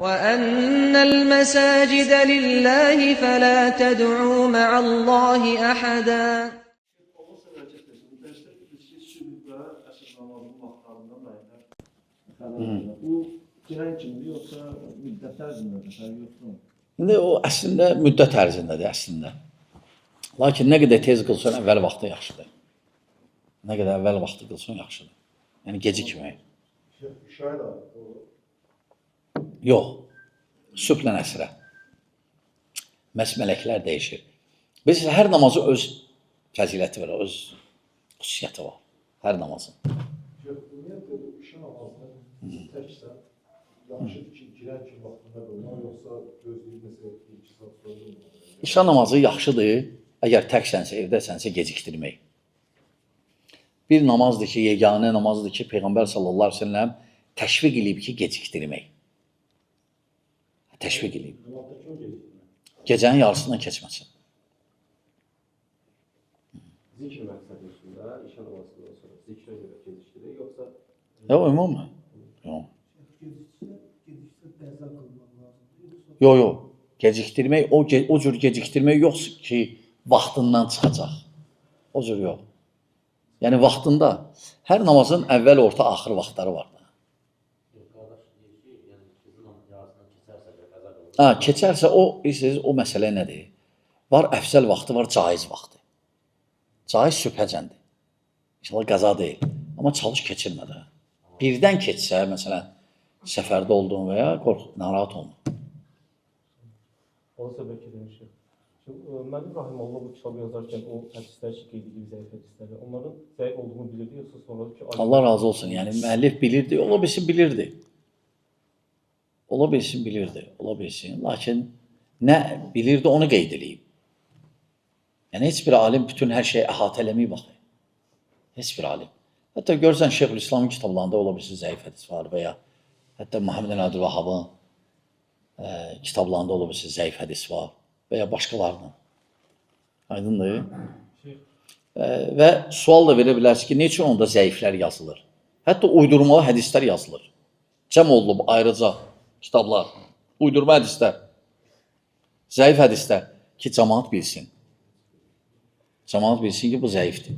وَأَنَّ الْمَسَاجِدَ لِلَّهِ فَلَا تَدْعُوا مَعَ اللّٰهِ أَحَدًا. İndi o əslində müddət ərzindədir əslində. Lakin nə qədər tez qılsan əvvəl vaxtı yaxşıdır. Nə qədər əvvəl vaxtı qılsan yaxşıdır. Yəni gecikmək. Yox. Sübhlə əsrə. Məhz mələklər dəyişir. Biz hər namazı öz fəziləti var, öz xüsusiyyəti var. Hər namazın. İşa namazı yaxşıdır, əgər təksənsə, evdəsənsə gecikdirmək. Bir namazdır ki, yeganə namazdır ki, Peyğəmbər sallallahu aleyhi ve sellem təşviq edib ki, gecikdirmək. Təşviq edib. Gecənin yarısından keçməsin. Zikr məqsədi üstündə işə namazından sonra zikrə görə gecikdirir, yoxsa? Yox, ümumən. Yox. Gecikdirmək, o cür gecikdirmək yoxsa ki, vaxtından çıxacaq. O cür yox. Yəni, vaxtında hər namazın əvvəl, orta, axır vaxtları var. Keçərsə, o məsələ nədir? Var əfsəl vaxtı, var caiz vaxtı. Caiz sübhəcəndir. İnşallah qəza deyil. Amma çalış keçirmədə. Birdən keçsə, məsələn, səfərdə olduğun və ya narahat olma. Onu səbəb ki, demişim. Mənim Rahiməllah bu kitabı yazarkən o hədislər ki, qeyd edib zəif hədisləri, onların zəif olduğunu bilirdi, yoxsa sonra ki... Allah razı olsun. Yəni, müəllif bilirdi, ola bilsin bilirdi. Ola bilsin. Lakin nə bilirdi, onu qeyd edib. Yəni, heç bir alim bütün hər şeyi əhatə eləməyib baxır. Heç bir alim. Hətta görsən, Şeyxülislamın kitablarında ola bilsin zəif hədis var və ya hətta Muhammed Abdülvahhabın kitablarında ola bilsin zəif hədis var və ya başqalarının. Aydındır. Və sual da verə bilərsiniz ki, ne üçün onda zəiflər yazılır? Hətta uydurmalı hədislər yazılır. Cəm olunub ayrıca kitablar, uydurma hədislər, zəif hədislər ki, cəmaat bilsin. Cəmaat bilsin ki, bu zəifdir.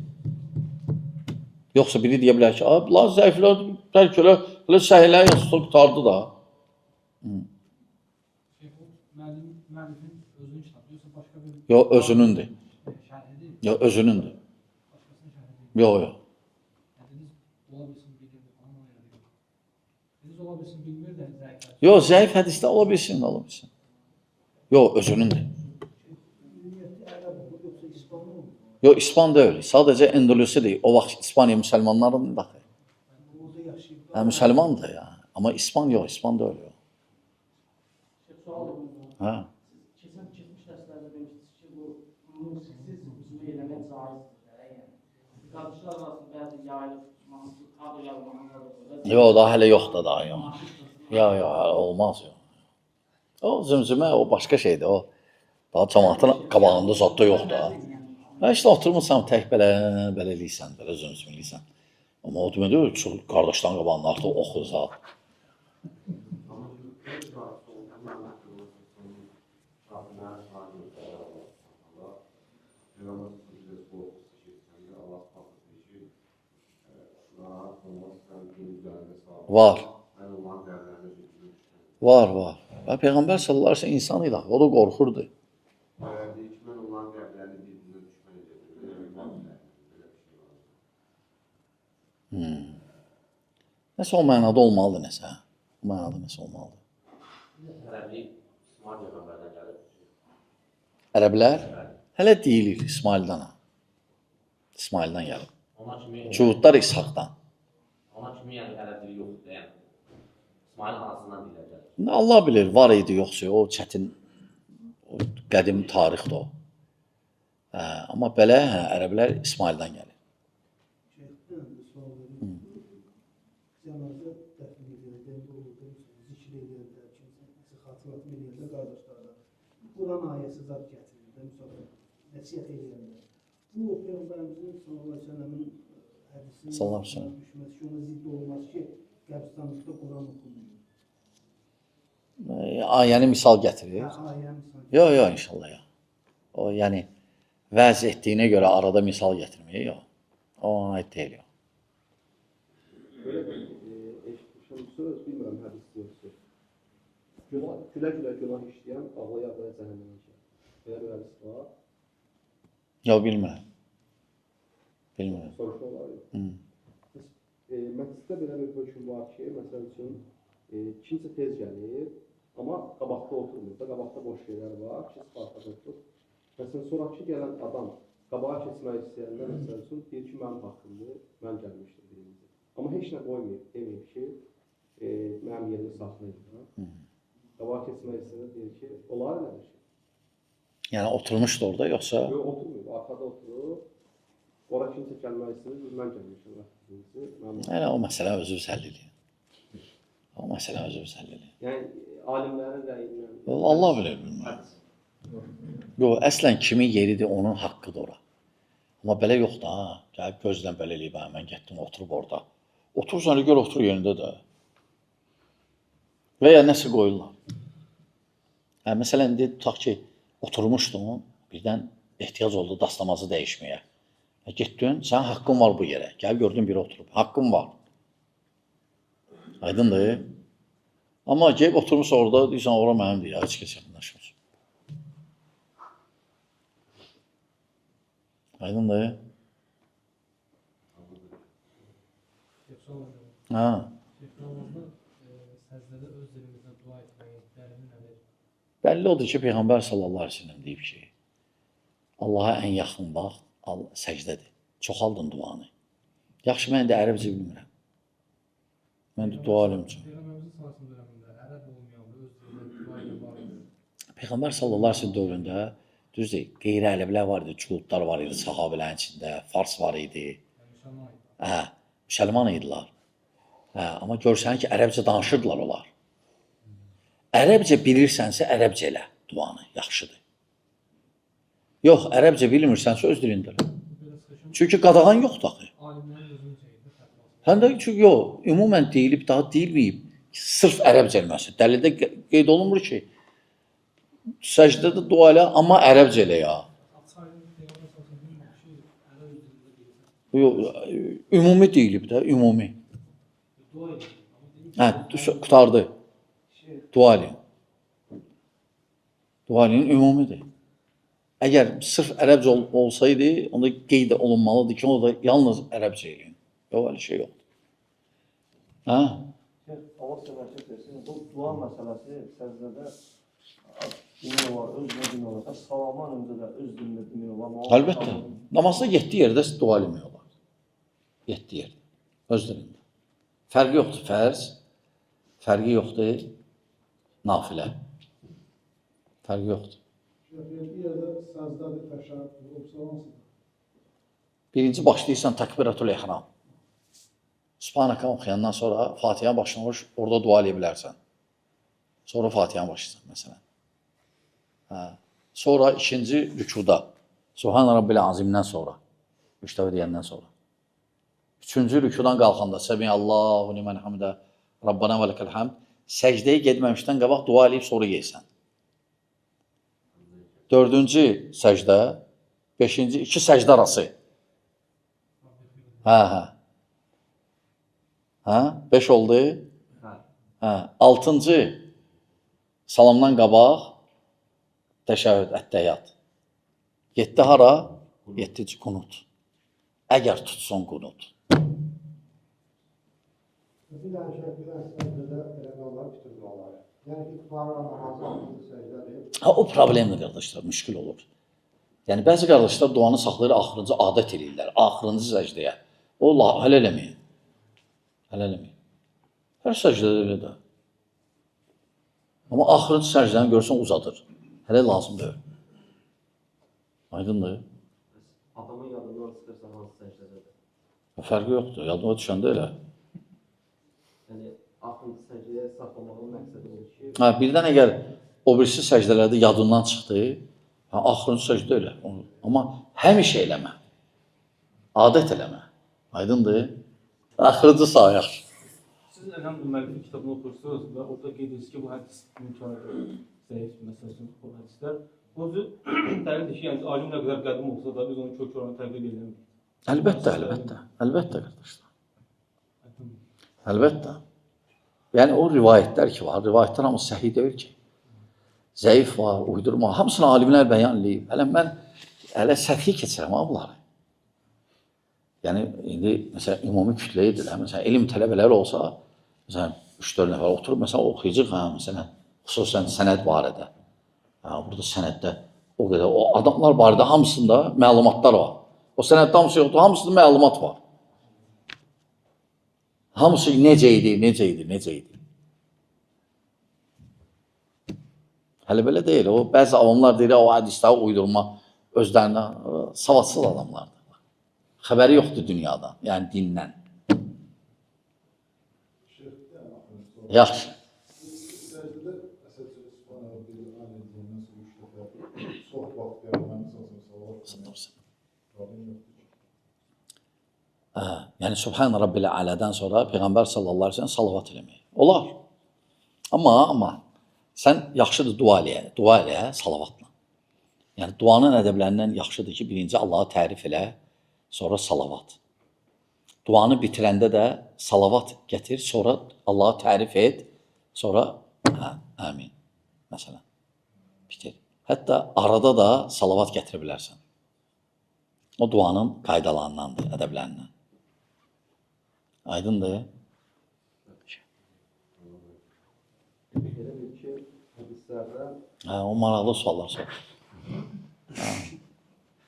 Yoxsa biri deyə bilər ki, bunlar zəiflər, bəlkə elə səhiylər yazılır, qutardı da. Müəllifin özünün kitabı, yoxsa başqa bir... Yox, özünündür. Yox, özünündür. Yox. Dediniz, ola bilsin, bilirdi. Dediniz, ola bilsin, bilmir də zəif. Yox, zəif hədisdə ola bilsin. Yox, özünündür. Yox, İspan deyil. Sadəcə Endülüsüdür. O vaxt İspaniya müsəlmanlarının daxil. Müsəlmandır ya. Amma İspan yox, İspan deyil. Hə. Keçmiş dərslərdə demişdiniz ki, bu musiqisiz üzmə eləmək caizdir. Qardaşlar arasında bəzi yayılıb tutmanızı, qabı yalmanızı... Yox, daha hələ yoxdur daha. Yox, olmaz. O zümzümə, o başqa şeydir. O daha cəmaatın qabağında zadda yoxdur. İşte oturmuşsan tək belə eləysən, belə zümzüm eləysən. Amma o demədir, çox qardaşların qabağında artıq oxuz ha. Var. Və Peyğəmbər sallallahu aleyhi ve sellem insan idi, o da qorxurdu. Nəsə o mənada olmalıdır, nəsə. O mənada nəsə olmalıdır. Ərəblər hələ deyilir İsmaildən. İsmaildən gəlib. Cuhudlar İshaqdan. Ona kimi yəni ərəb dili yoxdur, yəni. İsmail anasından diləcək. Allah bilir, var idi, yoxsa o çətin, o qədim tarixdir o. Amma belə ərəblər İsmaildən gəlir. Cənazə dəfn edildi, zikr edildi, xatiratı edildi qardaşlarla. Quran ayəsi zad gətirildi, nəsiyyət edildi. Bu, Peyğəmbərimizin sallallahu aleyhi ve sellemin hədisinin düşməsi ki, ona zidd olmaz ki, qəbristanlıqda Quran oxunmuyor. ayəni misal gətirir. Ayəni misal. Yox, inşallah ya. O yəni vəz etdiyinə görə arada misal gətirmək, yox. O ona aid deyil. Yox. Böyle eşitmişim söz, bilmirəm hədis yoxdur. Gülə-gülə günah işləyən ağlaya-ağlaya cəhənnəmə düşər. Belə bir hədis var. Yox, bilmirəm. Bilmirəm. Soruşu olar ya. Məclisdə belə bir hökm var ki, məsəl üçün kimsə tez gəlir, amma qabaqda oturmur da, qabaqda boş yerlər var, ki, spartada oturur. Məsələn, sonraki gələn adam qabağa keçmək istəyəndə, məsəl üçün, deyir ki, mənim haqqımdır, mən gəlmişdim birinci. Amma heç nə qoymayıb, deməyib ki, mənim yerimi saxlayın. Qabağa keçmək istəyəndə deyir ki, olar nədir ki? Yəni oturmuşdu orada, yoxsa? Yox, oturmuyub, arkada oturur. Ora kimsə gəlmək istəyir, mən gəlmişim. Yəni o məsələ özü həll edir. O məsələ özü həll edir. Yəni alimlərin rəyindən. Allah bilir, bilmir. Yox, əslən kimin yeridir, onun haqqıdır ora. Amma belə yoxdur ha. Gəlib gözdən belə eləyib, mən getdim, oturub orada. Otursan, gör otur yerində də. Və ya nəsə qoyurlar. Məsələn, tutaq ki, oturmuşdun, birdən ehtiyac oldu dastamazı dəyişməyə. Getdin, sənin haqqın var bu yerə. Gəl gördün biri oturub. Haqqın var. Aydındır. Amma gəlib oturmuşsa orada, deyirsən, ora mənimdir ya, heç kəs yaxınlaşmır. Aydındır. Ha. Bəlli odur ki, Peyğəmbər sallallahu aleyhi ve sellem deyib ki, Allaha ən yaxın vaxt səcdədir. Çoxaldın duanı. Yaxşı, mən də ərəbcə bilmirəm. Mən də dua alim üçün. Peyğəmbər sallallahu aleyhi ve sellem dövründə düzdür, qeyri-ərəblər var idi, cuhudlar var idi, sahabilərin içində, fars var idi. Müsəlman idilər. Amma görsən ki, ərəbcə danışırdılar onlar. Ərəbcə bilirsənsə, ərəbcə elə duanı, yaxşıdır. Yox, ərəbcə bilmirsənsə öz dilində. Çünki qadağan yoxdur axı. Həm də çünki yox, ümumən deyilib, daha deyilməyib. Sırf ərəbcə eləməsi. Dəlildə qeyd olunmur ki, səcdədə dua elə, amma ərəbcə elə ya. Yox, ümumi deyilib də, ümumi. Qutardı. Dua eləyin. Dua eləyin ümumidir. Əgər sırf ərəbcə olsaydı, onda qeyd olunmalıdır ki, o da yalnız ərəbcə eləyin. Yox, öyle şey yoxdur. Allah səhvət etsin, bu dua məsələsi səcdədə dini var, öz dini var. Salamdan öncə də öz dini var. Əlbəttə. Namazda 7 yerdə dua eləmək olar. 7 yerdə. Öz dilində. Fərqi yoxdur fərz. Fərqi yoxdur nafilə. Fərqi yoxdur. Bir yerdə sazdadır, təşəhhüd olsa. Birinci başlayırsan təkbiratul ehram. Subhanaka oxuyandan sonra Fatihə başlamış, orada dua eləyə bilərsən. Sonra Fatihə başlayırsan məsələn. Sonra ikinci rükuda. Subhan Rabbil Azimdən sonra. 3 dəfə deyəndən sonra. Üçüncü rükudan qalxanda Səmiyallahu limen hamdə Rabbana və ləkəl hamd. Səcdəyə getməmişdən qabaq dua eləyib sonra yeysən. Dördüncü səcdə, beşinci, 2 səcdə arası. 5 oldu. 6-cı salamdan qabaq təşəhhüd, ət-təhiyyat. 7 hara? 7-ci qunut. Əgər tutsun qunut. Bir dənə səcdədə eləmək olar, bitirmək olar. Yəni ki, tutarlar namazı 6-cı səcdədir. O problemdir, qardaşlar, müşkül olur. Yəni, bəzi qardaşlar duanı saxlayır, axırıncı adət eləyirlər, axırıncı səcdəyə. O, hələ eləməyin. Hələ eləməyin. Hər səcdədə elə də. Amma axırıncı səcdəni görürsən uzadır. Hələ lazım deyil. Aydındır. Adamın yadından çıxırsa hansı səcdədədir? Fərqi yoxdur, yadıma düşəndə elə. Yəni, axırıncı səcdəyə saxlamağın məqsədi olur ki... Birdən əgər o birisi səcdələrdə yadından çıxdı, axırıncı səcdə elə. Amma həmişə eləmə. Adət eləmə. Aydındır. Axırıncı sayaq. siz Elham müəllifin kitabını oxursunuz və orada qeyd edirsiniz ki, bu hədis mümkün zəif məsələsində bu hədislər. Bu özü dəlildir ki, yəni alim nə qədər qədim olsa da biz onun kök oranı təqlid edilmirik. Əlbəttə, əlbəttə. Əlbəttə qardaşlar. Əlbəttə. Yəni o rivayətlər ki var, rivayətlər hamısı səhih deyil ki. Zəif var, uydurma, hamısını alimlər bəyan edib. Hələ mən səthi keçirəm bunları. Yəni indi məsələn ümumi kütlə edilir. Məsələn elm tələbələri olsa, məsələn 3-4 nəfər oturub məsələn oxuyacaq məsələn xüsusən sənəd barədə. Burada sənəddə o qədər o adamlar barədə hamısında məlumatlar var. O sənəddə hamısı yoxdur, hamısında məlumat var. Hamısı necə idi. Hələ belə deyil. O bəzi avamlar deyir, o hədisləri uydurma özlərinə savadsız adamlardır. Xəbəri yoxdur dünyadan, yəni dindən. Yaxşı. Yəni Subhan Rabbil Alədən sonra Peyğəmbər sallallahu əleyhi və səlləm salavat eləmək. Olar. Amma sən yaxşıdır dua elə salavatla. Yəni duanın ədəblərindən yaxşıdır ki, birinci Allahı tərif elə, sonra salavat. Duanı bitirəndə də salavat gətir, sonra Allahı tərif et, sonra əmin. Məsələn, bitir. Hətta arada da salavat gətirə bilərsən. O duanın qaydalarındandır, ədəblərindən. Aydındır. Elə bil ki, hədislərdə... O maraqlı suallar sor.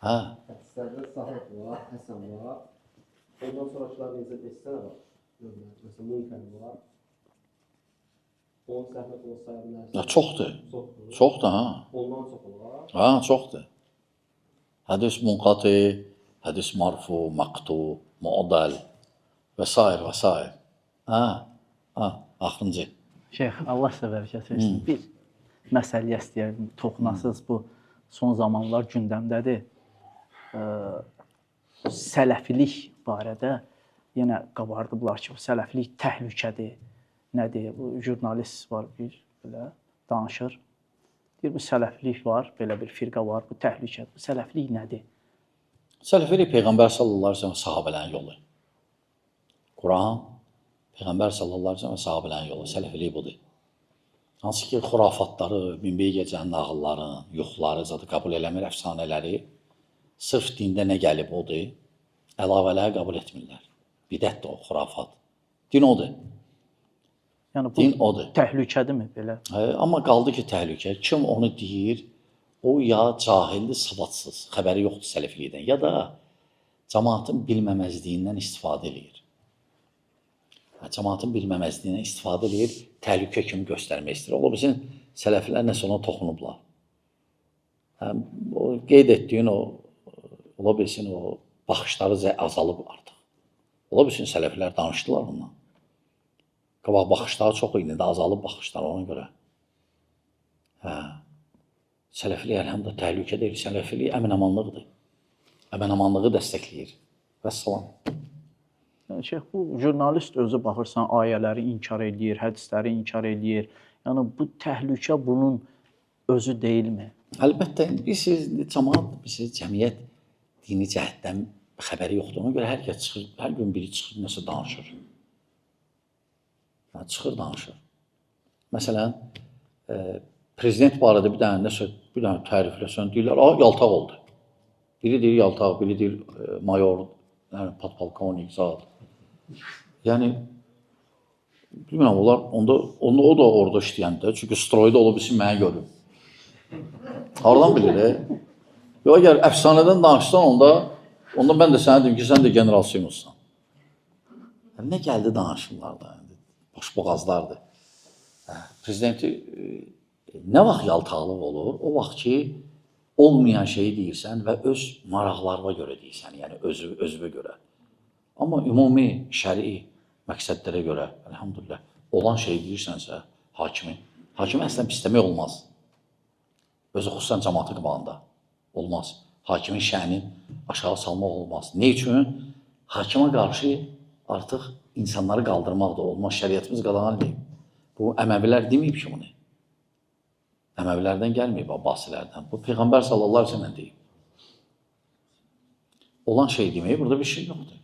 Hədislərdə sahib var, həsən var. Ondan sonrakilar necə desənə var. Məsələn, münkər var. Onun səhvət onu saya bilərsən. Çoxdur. Çoxdur, Ondan çox olar. Çoxdur. Hədis munqati, hədis marfu, maqtu, muadal və s. Axırıncı. Şeyx, Allah sizə bərəkət versin. Bir məsələyə istəyirəm, toxunasınız bu son zamanlar gündəmdədir. Sələfilik barədə yenə qabardıblar ki, bu sələfilik təhlükədir. Nədir? Bu jurnalist var bir belə danışır. Deyir, bu sələfilik var, belə bir firqa var, bu təhlükədir. Bu sələfilik nədir? Sələfilik Peyğəmbər sallallahu əleyhi və səlləm sahabələrin yolu. Quran, Peyğəmbər sallallahu əleyhi və səlləm sahabələrin yolu. Sələfilik budur. Hansı ki, xurafatları, minbey gecənin nağılların, yuxuları, zadı qəbul eləmir, əfsanələri sırf dində nə gəlib odur, əlavələri qəbul etmirlər. Bidətdir o, xurafat. Din odur. Yəni bu təhlükədirmi belə? Amma qaldı ki, təhlükə. Kim onu deyir, o ya cahildir, savadsız, xəbəri yoxdur sələfilikdən, ya da cəmaatın bilməməzliyindən istifadə edir. Cəmaatın bilməməzliyindən istifadə edir, təhlükə kimi göstərmək istəyir. Ola bilsin, sələflər nəsə ona toxunublar. Qeyd etdiyin o, ola bilsin, o baxışları azalıb artıq. Ola bilsin, sələflər danışdılar ondan. Qabaq baxışları çox idi, azalıb baxışlar ona görə. Sələfilik əlhəmdə təhlükə deyil, sələfilik əmin-amanlıqdır. Əmin-amanlığı dəstəkləyir. Vəssalam. Şeyx, bu jurnalist özü baxırsan, ayələri inkar edir, hədisləri inkar edir. Yəni bu təhlükə bunun özü deyilmi? Əlbəttə, cəmaat, cəmiyyət dini cəhətdən xəbəri yoxdur. Ona görə hər gün biri çıxır, nəsə danışır. Çıxır, danışır. Məsələn, prezident barədə bir dənə tərifləsən, deyirlər, yaltaq oldu. Biri deyir yaltaq, biri deyir mayor, podpolkovnik, zat. Yəni, bilmirəm, o da orada işləyəndə, çünki stroyda ola bilsin, mənə görür. Haradan bilir, yox, əgər əfsanədən danışsan, onda mən də sənə deyim ki, sən də general Simonsan. Nə gəldi danışırlar da, boşboğazlardır. Prezidenti nə vaxt yaltaqlıq olur? O vaxt ki, olmayan şeyi deyirsən və öz maraqlarına görə deyirsən, yəni özünə görə. Amma ümumi, şəri məqsədlərə görə, əlhamdülillah, olan şeyi deyirsənsə, hakimi əslən pisləmək olmaz. Özü xüsusən cəmaatı qabağında olmaz. Hakimin şəni aşağı salmaq olmaz. Ne üçün? Hakimə qarşı artıq insanları qaldırmaq da olmaz. Şəriətimiz qadağan edib. Bu Əməvilər deməyib ki bunu. Əməvilərdən gəlməyib, Abbasilərdən. Bu Peyğəmbər sallallahu aleyhi ve sellem deyib. Olan şey deməyi burada bir şey yoxdur.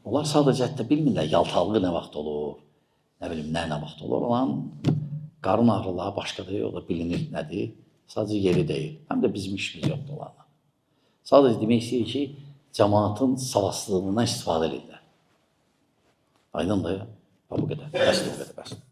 Onlar sadəcə hətta bilmirlər yaltaqlığı nə vaxt olur, nə bilim, nə vaxt olur. Olan qarın ağrılığı başqadır, o da bilinir nədir. Sadəcə yeri deyil. Həm də bizim işimiz yoxdur onlarla. Sadəcə demək istəyir ki, cəmaatın savadsızlığından istifadə edirlər. Aydındır. Bu qədər. Bəsdir, bu qədər. Bəsdir.